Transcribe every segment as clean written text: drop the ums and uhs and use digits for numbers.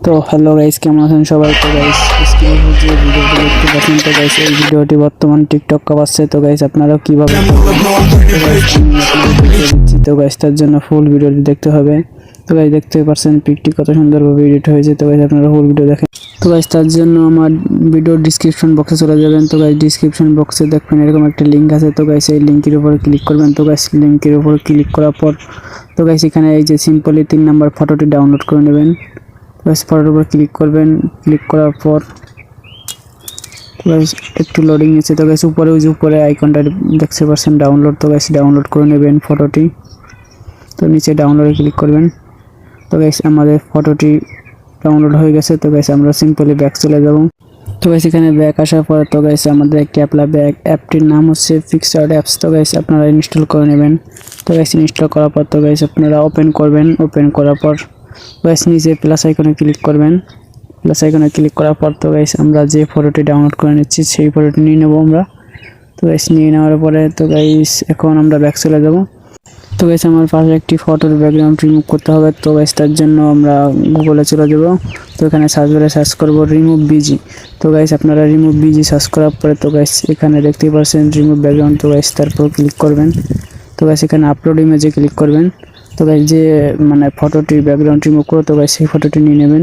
তো hello guys, কেমন আছেন সবাই? তো গাইস স্ক্রিনে যে ভিডিওটি দেখতে পাচ্ছেন, তো গাইস এই ভিডিওটি বর্তমান টিকটক কাঁপাচ্ছে। তো গাইস আপনারা কিভাবে দিচ্ছি, তো গাইস তার জন্য ফুল ভিডিওটি দেখতে হবে। তো গাইস দেখতে পাচ্ছেন পিকটি কত সুন্দরভাবে এডিট হয়েছে। তো গাইস আপনারা ফুল ভিডিও দেখেন। তো গাইস তার জন্য আমার ভিডিওর ডিসক্রিপশন বক্সে চলে যাবেন। তো গাইস ডিসক্রিপশন বক্সে দেখবেন এরকম একটা লিঙ্ক আছে। তো গাইস এই লিঙ্কের উপর ক্লিক করবেন। তো গাইস লিঙ্কের উপর ক্লিক করার পর তো গাইস এখানে এই যে সিম্পলি 3 নাম্বার ফটোটি ডাউনলোড করে নেবেন। গাইস ফটোর উপর ক্লিক করবেন। ক্লিক করার পর গাইস একটু লোডিং নিচ্ছে। তো গাইস উপরে আইকনটা দেখতে পাচ্ছেন ডাউনলোড। তো গাইস ডাউনলোড করে নেবেন ফটোটি। তো নিচে ডাউনলোডে ক্লিক করবেন। তো গাইস আমাদের ফটোটি ডাউনলোড হয়ে গেছে। তো গাইস আমরা সিম্পলি ব্যাক চলে যাব। তো গাইস এখানে ব্যাক আসার পর তো গাইস আমাদের একটি অ্যাপটির নাম হচ্ছে পিক্সআর্ট অ্যাপস। তো গাইস আপনারা ইনস্টল করে নেবেন। তো গাইস ইনস্টল করার পর তো গাইস আপনারা ওপেন করবেন। ওপেন করার পর গাইস নিচে প্লাস আইকনে ক্লিক করবেন। প্লাস আইকনে ক্লিক করার পর তো গাইস আমরা যে ফটোটি ডাউনলোড করে নিচ্ছি সেই ফটোটি নিয়ে নেব আমরা। তো গাইস নিয়ে নেওয়ার পরে তো গাইস এখন আমরা ব্যাক চলে যাব। তো গাইস আমার পাশে একটি ফটোর ব্যাকগ্রাউন্ড রিমুভ করতে হবে। তো গাইস তার জন্য আমরা গুগলে চলে যাব। তো এখানে সার্চ বারে সার্চ করব রিমুভ বিজি। তো গাইস আপনারা রিমুভ বিজি সার্চ করার পরে তো গাইস এখানে দেখতেই পাচ্ছেন রিমুভ ব্যাকগ্রাউন্ড। তো গাইস তারপর ক্লিক করবেন। তো গাইস এখানে আপলোড ইমেজে ক্লিক করবেন। তো গাইস যে ফটোটি ব্যাকগ্রাউন্ড রিমুভ করো, তো গাইস সেই ফটোটি নিয়ে নেবেন।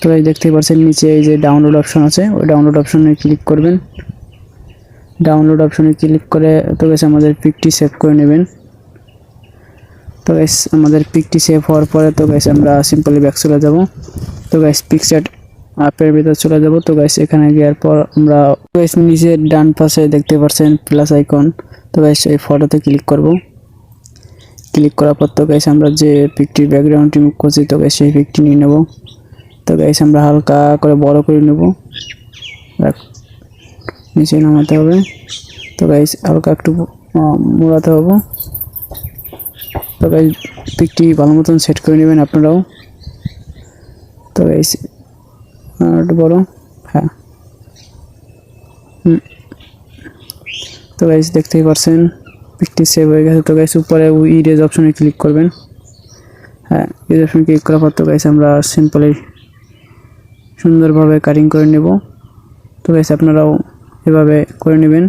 তো গাইস দেখতেই পাচ্ছেন নিচে এই যে ডাউনলোড অপশন আছে, ওই ডাউনলোড অপশনে ক্লিক করবেন। ডাউনলোড অপশনে ক্লিক করে তো গাইস আমাদের পিকটি সেভ করে নেবেন। তো গাইস আমাদের পিকটি সেভ হওয়ার পরে তো গাইস আমরা সিম্পলি ব্যাক চলে যাব। তো গাইস পিকচার অ্যাপের ভিতরে চলে যাব। তো গাইস এখানে গিয়ে পর আমরা গাইস নিচে ডান পাশে দেখতে পাচ্ছেন প্লাস আইকন। তো গাইস এই ফটোতে ক্লিক করব। ক্লিক করার পর তো গাইস আমরা যে পিকটির ব্যাকগ্রাউন্ড রিমুভ করছি তো গাইস সেই পিকটি নিয়ে নেব। তো গাইস আমরা হালকা করে বড় করে নেব, নিচে নামাতে হবে। তো গাইস হালকা একটু মোড়াতে হবে। তো গাইস পিকটি ভালো মতন সেট করে নেবেন আপনারাও। তো গাইস একটু বড়, হ্যাঁ। তো গাইস দেখতেই পাচ্ছেন পিকটি সেভ হয়ে গেছে। তো গাইস উপরে ইরেজ অপশনে ক্লিক করবেন। হ্যাঁ, ইরেজ অপশনে ক্লিক করার পর তো গাইস আমরা সিম্পলি সুন্দরভাবে কাটিং করে নেব। তো গাইস আপনারাও এভাবে করে নেবেন।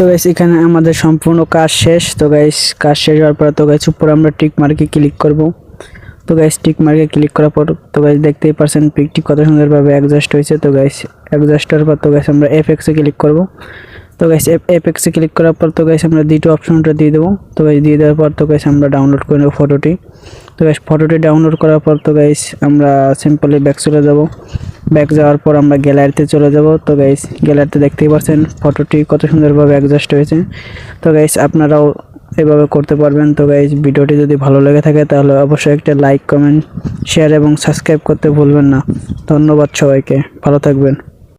তো গাইস এখানে আমাদের সম্পূর্ণ কাজ শেষ। তো গাইস কাজ শেষ হওয়ার পর তো গাইস উপরে আমরা টিক মার্কে ক্লিক করব। তো গাইস টিক মার্কে ক্লিক করার পর তো গাইস দেখতেই পাচ্ছেন পিকটি কত সুন্দরভাবে অ্যাডজাস্ট হয়েছে। তো গাইস অ্যাডজাস্টের পর তো গাইস আমরা এফএক্সে ক্লিক করব। তো গাইস এফএক্সে ক্লিক করার পর তো গাইস আমরা দ্বিতীয় অপশনটা দিয়ে দেব। তো গাইস দিয়ে দেওয়ার পর তো গাইস আমরা ডাউনলোড করে নেব ফটোটি। তো গাইস ফটোটি ডাউনলোড করার পর তো গাইস আমরা সিম্পলি ব্যাক চলে যাব। ব্যাক যাওয়ার পর আমরা গ্যালারিতে চলে যাব। তো গাইস গ্যালারিতে দেখতেই পাচ্ছেন ফটোটি কত সুন্দরভাবে অ্যাডজাস্ট হয়েছে। তো গাইস আপনারাও এভাবে করতে পারবেন। তো গাইস ভিডিওটি যদি ভালো লেগে থাকে তাহলে অবশ্যই একটা লাইক, কমেন্ট, শেয়ার এবং সাবস্ক্রাইব করতে ভুলবেন না। ধন্যবাদ সবাইকে, ভালো থাকবেন।